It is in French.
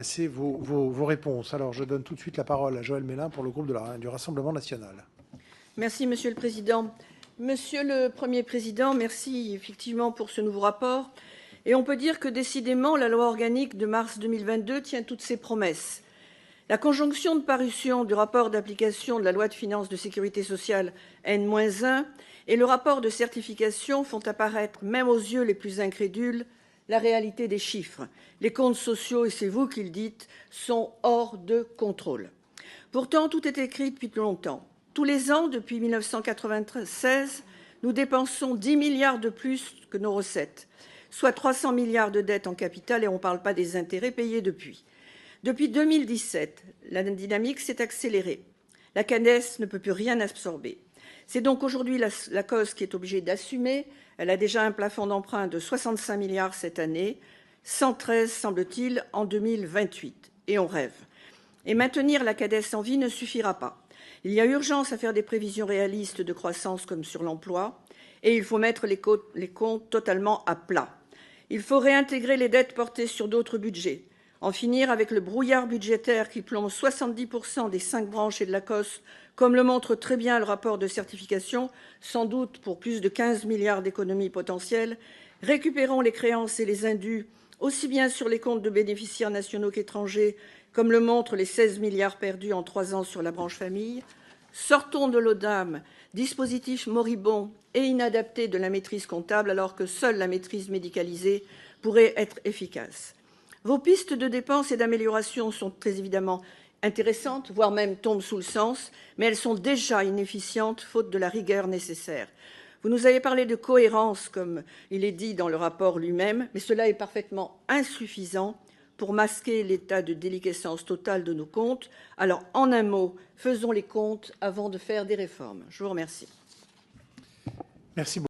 C'est vos réponses. Alors, je donne tout de suite la parole à Joëlle Mélin pour le groupe du Rassemblement national. Merci, Monsieur le Président. Monsieur le Premier Président, merci effectivement pour ce nouveau rapport. Et on peut dire que décidément, la loi organique de mars 2022 tient toutes ses promesses. La conjonction de parution du rapport d'application de la loi de finances de sécurité sociale N-1 et le rapport de certification font apparaître, même aux yeux les plus incrédules, la réalité des chiffres. Les comptes sociaux, et c'est vous qui le dites, sont hors de contrôle. Pourtant, tout est écrit depuis longtemps. Tous les ans, depuis 1996, nous dépensons 10 milliards de plus que nos recettes, soit 300 milliards de dettes en capital, et on ne parle pas des intérêts payés depuis. Depuis 2017, la dynamique s'est accélérée. La Cades ne peut plus rien absorber. C'est donc aujourd'hui la COS qui est obligée d'assumer. Elle a déjà un plafond d'emprunt de 65 milliards cette année, 113 semble-t-il en 2028. Et on rêve. Et maintenir la Cades en vie ne suffira pas. Il y a urgence à faire des prévisions réalistes de croissance comme sur l'emploi, et il faut mettre les comptes totalement à plat. Il faut réintégrer les dettes portées sur d'autres budgets, en finir avec le brouillard budgétaire qui plombe 70% des 5 branches et de la COS, comme le montre très bien le rapport de certification, sans doute pour plus de 15 milliards d'économies potentielles. Récupérons les créances et les indus, aussi bien sur les comptes de bénéficiaires nationaux qu'étrangers, comme le montrent les 16 milliards perdus en 3 ans sur la branche famille. Sortons de l'ODAM, dispositif moribond et inadapté de la maîtrise comptable, alors que seule la maîtrise médicalisée pourrait être efficace. Vos pistes de dépenses et d'amélioration sont très évidemment intéressantes, voire même tombent sous le sens, mais elles sont déjà inefficientes, faute de la rigueur nécessaire. Vous nous avez parlé de cohérence, comme il est dit dans le rapport lui-même, mais cela est parfaitement insuffisant pour masquer l'état de déliquescence totale de nos comptes. Alors, en un mot, faisons les comptes avant de faire des réformes. Je vous remercie. Merci beaucoup.